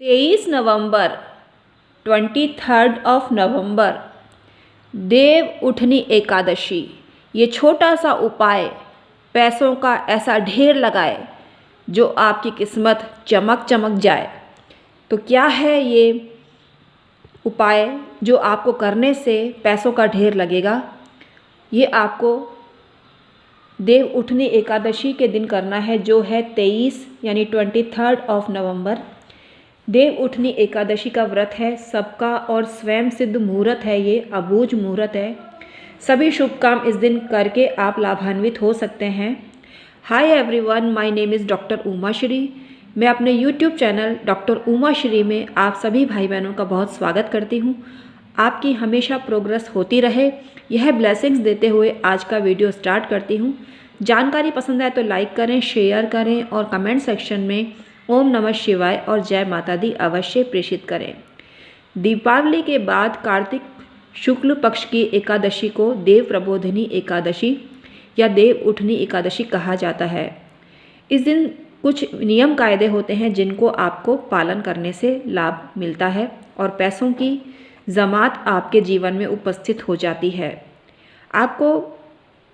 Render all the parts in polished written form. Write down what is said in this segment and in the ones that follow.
23 नवंबर 23 देव उठनी एकादशी। ये छोटा सा उपाय पैसों का ऐसा ढेर लगाए जो आपकी किस्मत चमक चमक जाए। तो क्या है ये उपाय जो आपको करने से पैसों का ढेर लगेगा? ये आपको देव उठनी एकादशी के दिन करना है, जो है 23 यानी 23 नवंबर। देव उठनी एकादशी का व्रत है सबका और स्वयं सिद्ध मुहूर्त है, ये अबूझ मुहूर्त है। सभी शुभ काम इस दिन करके आप लाभान्वित हो सकते हैं। Hi everyone, my name is doctor Uma Shri. मैं अपने YouTube channel doctor Uma Shri में आप सभी भाई बहनों का बहुत स्वागत करती हूँ। आपकी हमेशा प्रोग्रेस होती रहे, यह ब्लेसिंग्स देते हुए आज का वीडियो स्टार्ट करती हूँ। जानकारी पसंद आए तो लाइक करें, शेयर करें और कमेंट सेक्शन में ओम नमः शिवाय और जय माता दी अवश्य प्रेषित करें। दीपावली के बाद कार्तिक शुक्ल पक्ष की एकादशी को देव प्रबोधिनी एकादशी या देव उठनी एकादशी कहा जाता है। इस दिन कुछ नियम कायदे होते हैं जिनको आपको पालन करने से लाभ मिलता है और पैसों की जमात आपके जीवन में उपस्थित हो जाती है। आपको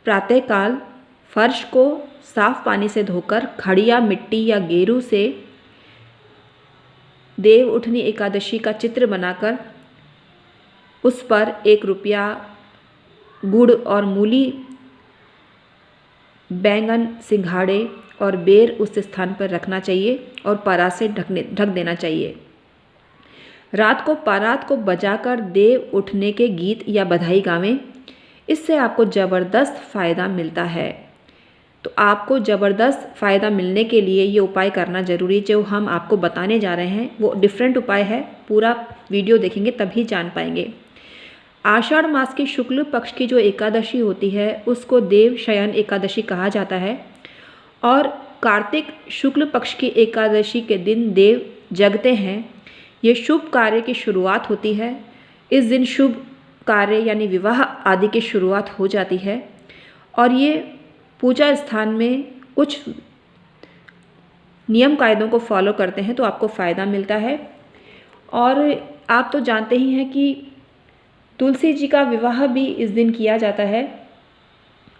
प्रातःकाल फर्श को साफ पानी से धोकर खड़िया मिट्टी या गेरू से देव उठनी एकादशी का चित्र बनाकर उस पर 1 रुपया, गुड़ और मूली, बैंगन, सिंघाड़े और बेर उस स्थान पर रखना चाहिए और परात से ढक देना चाहिए। रात को बजाकर देव उठने के गीत या बधाई गावें। इससे आपको ज़बरदस्त फ़ायदा मिलता है। तो आपको ज़बरदस्त फ़ायदा मिलने के लिए ये उपाय करना ज़रूरी है। जो हम आपको बताने जा रहे हैं वो डिफरेंट उपाय है, पूरा वीडियो देखेंगे तभी जान पाएंगे। आषाढ़ मास की शुक्ल पक्ष की जो एकादशी होती है उसको देव शयन एकादशी कहा जाता है और कार्तिक शुक्ल पक्ष की एकादशी के दिन देव जगते हैं। ये शुभ कार्य की शुरुआत होती है। इस दिन शुभ कार्य यानी विवाह आदि की शुरुआत हो जाती है और ये पूजा स्थान में कुछ नियम कायदों को फॉलो करते हैं तो आपको फ़ायदा मिलता है। और आप तो जानते ही हैं कि तुलसी जी का विवाह भी इस दिन किया जाता है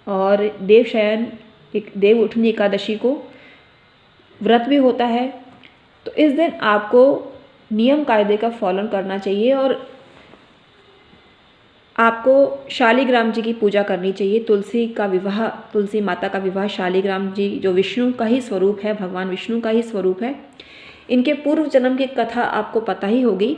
और देव शयन देव उठनी एकादशी को व्रत भी होता है। तो इस दिन आपको नियम कायदे का पालन करना चाहिए और आपको शालिग्राम जी की पूजा करनी चाहिए। तुलसी माता का विवाह शालिग्राम जी जो विष्णु का ही स्वरूप है, भगवान विष्णु का ही स्वरूप है। इनके पूर्व जन्म की कथा आपको पता ही होगी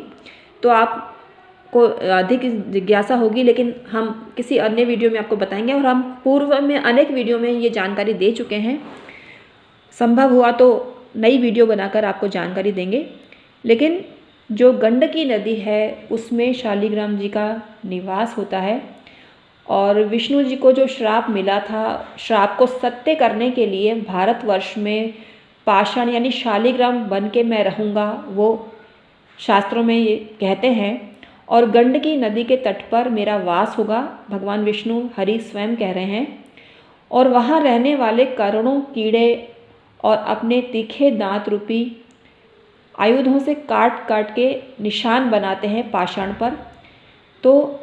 तो आपको अधिक जिज्ञासा होगी, लेकिन हम किसी अन्य वीडियो में आपको बताएंगे और हम पूर्व में अनेक वीडियो में ये जानकारी दे चुके हैं। संभव हुआ तो नई वीडियो बनाकर आपको जानकारी देंगे। लेकिन जो गंडकी नदी है उसमें शालिग्राम जी का निवास होता है और विष्णु जी को जो श्राप मिला था, श्राप को सत्य करने के लिए भारतवर्ष में पाषाण यानी शालिग्राम बन के मैं रहूँगा, वो शास्त्रों में ये कहते हैं। और गंडकी नदी के तट पर मेरा वास होगा, भगवान विष्णु हरि स्वयं कह रहे हैं। और वहाँ रहने वाले करोड़ों कीड़े और अपने तीखे दांत रूपी आयुधों से काट काट के निशान बनाते हैं पाषाण पर, तो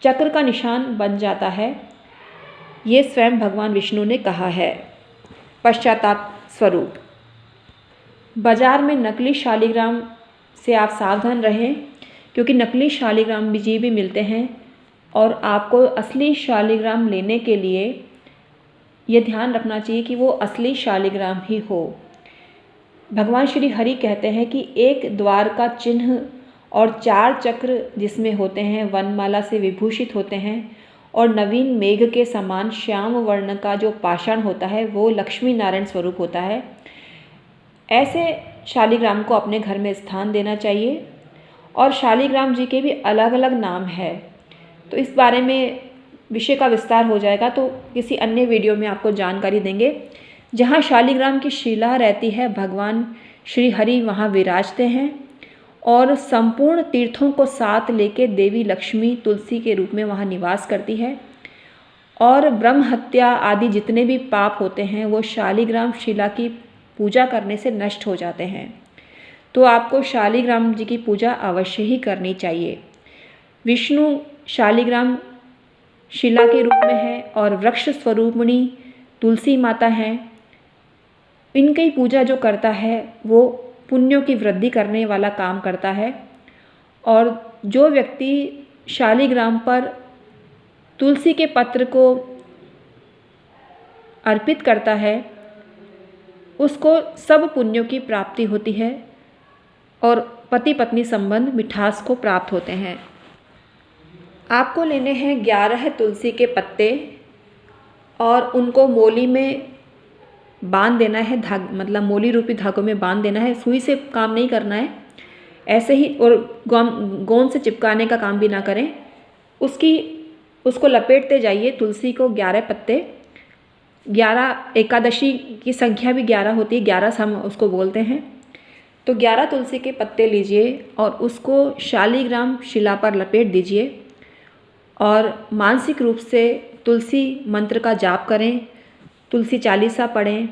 चक्र का निशान बन जाता है। ये स्वयं भगवान विष्णु ने कहा है। पश्चाताप स्वरूप बाजार में नकली शालिग्राम से आप सावधान रहें, क्योंकि नकली शालिग्राम जी भी मिलते हैं और आपको असली शालिग्राम लेने के लिए ये ध्यान रखना चाहिए कि वो असली शालिग्राम ही हो। भगवान श्री हरि कहते हैं कि एक द्वार का चिन्ह और 4 चक्र जिसमें होते हैं वनमाला से विभूषित होते हैं और नवीन मेघ के समान श्याम वर्ण का जो पाषाण होता है वो लक्ष्मी नारायण स्वरूप होता है। ऐसे शालिग्राम को अपने घर में स्थान देना चाहिए। और शालिग्राम जी के भी अलग अलग नाम है, तो इस बारे में विषय का विस्तार हो जाएगा तो किसी अन्य वीडियो में आपको जानकारी देंगे। जहाँ शालिग्राम की शिला रहती है भगवान श्री हरि वहाँ विराजते हैं और संपूर्ण तीर्थों को साथ लेके देवी लक्ष्मी तुलसी के रूप में वहाँ निवास करती है और ब्रह्म हत्या आदि जितने भी पाप होते हैं वो शालिग्राम शिला की पूजा करने से नष्ट हो जाते हैं। तो आपको शालिग्राम जी की पूजा अवश्य ही करनी चाहिए। विष्णु शालिग्राम शिला के रूप में है और वृक्ष स्वरूपिणी तुलसी माता हैं। इनकी पूजा जो करता है वो पुण्यों की वृद्धि करने वाला काम करता है। और जो व्यक्ति शालिग्राम पर तुलसी के पत्र को अर्पित करता है उसको सब पुण्यों की प्राप्ति होती है और पति पत्नी संबंध मिठास को प्राप्त होते हैं। आपको लेने हैं 11 तुलसी के पत्ते और उनको मोली में बांध देना है, मतलब मोली रूपी धागों में बांध देना है। सुई से काम नहीं करना है ऐसे ही, और गोंद से चिपकाने का काम भी ना करें। उसको लपेटते जाइए तुलसी को। 11 पत्ते, 11 एकादशी की संख्या भी 11 होती है, 11 हम उसको बोलते हैं। तो 11 तुलसी के पत्ते लीजिए और उसको शालिग्राम शिला पर लपेट दीजिए और मानसिक रूप से तुलसी मंत्र का जाप करें, तुलसी चालीसा पढ़ें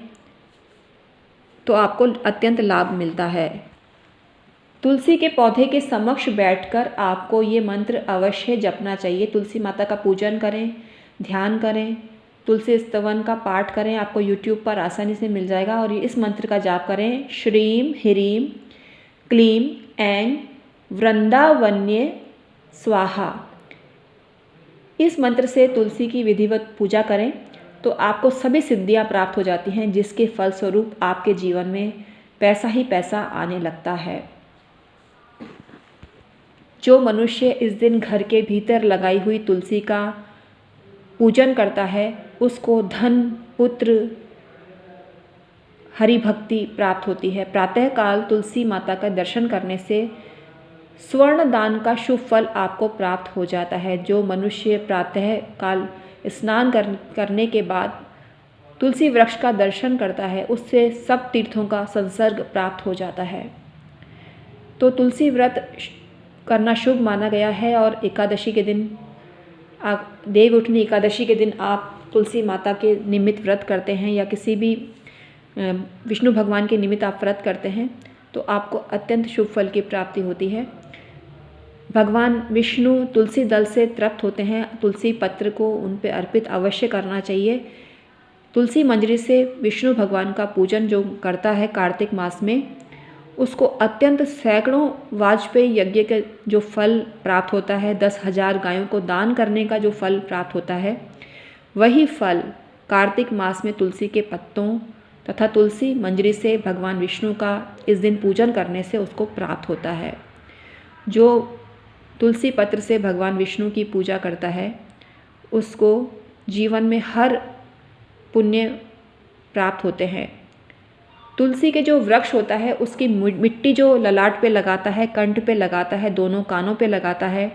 तो आपको अत्यंत लाभ मिलता है। तुलसी के पौधे के समक्ष बैठकर आपको ये मंत्र अवश्य जपना चाहिए। तुलसी माता का पूजन करें, ध्यान करें, तुलसी स्तवन का पाठ करें, आपको YouTube पर आसानी से मिल जाएगा। और इस मंत्र का जाप करें, श्रीम ह्रीम क्लीम ऐं वृंदावन्ये स्वाहा। इस मंत्र से तुलसी की विधिवत पूजा करें तो आपको सभी सिद्धियां प्राप्त हो जाती हैं, जिसके फलस्वरूप आपके जीवन में पैसा ही पैसा आने लगता है। जो मनुष्य इस दिन घर के भीतर लगाई हुई तुलसी का पूजन करता है उसको धन, पुत्र, हरि भक्ति प्राप्त होती है। प्रातःकाल तुलसी माता का दर्शन करने से स्वर्ण दान का शुभ फल आपको प्राप्त हो जाता है। जो मनुष्य प्रातःकाल स्नान करने के बाद तुलसी वृक्ष का दर्शन करता है उससे सब तीर्थों का संसर्ग प्राप्त हो जाता है। तो तुलसी व्रत करना शुभ माना गया है। और एकादशी के दिन, देवउठनी एकादशी के दिन आप तुलसी माता के निमित्त व्रत करते हैं या किसी भी विष्णु भगवान के निमित्त आप व्रत करते हैं तो आपको अत्यंत शुभ फल की प्राप्ति होती है। भगवान विष्णु तुलसी दल से तृप्त होते हैं। तुलसी पत्र को उन पर अर्पित अवश्य करना चाहिए। तुलसी मंजरी से विष्णु भगवान का पूजन जो करता है कार्तिक मास में उसको अत्यंत सैकड़ों वाजपेयी यज्ञ के जो फल प्राप्त होता है, 10,000 गायों को दान करने का जो फल प्राप्त होता है, वही फल कार्तिक मास में तुलसी के पत्तों तथा तुलसी मंजरी से भगवान विष्णु का इस दिन पूजन करने से उसको प्राप्त होता है। जो तुलसी पत्र से भगवान विष्णु की पूजा करता है उसको जीवन में हर पुण्य प्राप्त होते हैं। तुलसी के जो वृक्ष होता है उसकी मिट्टी जो ललाट पे लगाता है, कंठ पे लगाता है, दोनों कानों पे लगाता है,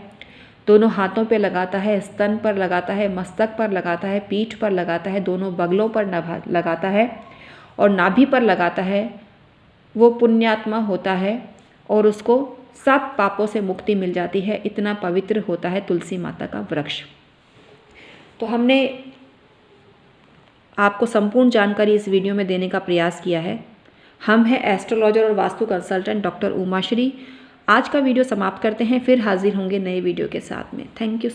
दोनों हाथों पे लगाता है, स्तन पर लगाता है, मस्तक पर लगाता है, पीठ पर लगाता है, दोनों बगलों पर लगाता है और नाभि पर लगाता है, वो पुण्यात्मा होता है और उसको सब पापों से मुक्ति मिल जाती है। इतना पवित्र होता है तुलसी माता का वृक्ष। तो हमने आपको संपूर्ण जानकारी इस वीडियो में देने का प्रयास किया है। हम हैं एस्ट्रोलॉजर और वास्तु कंसल्टेंट डॉक्टर उमाश्री। आज का वीडियो समाप्त करते हैं, फिर हाजिर होंगे नए वीडियो के साथ में। Thank you.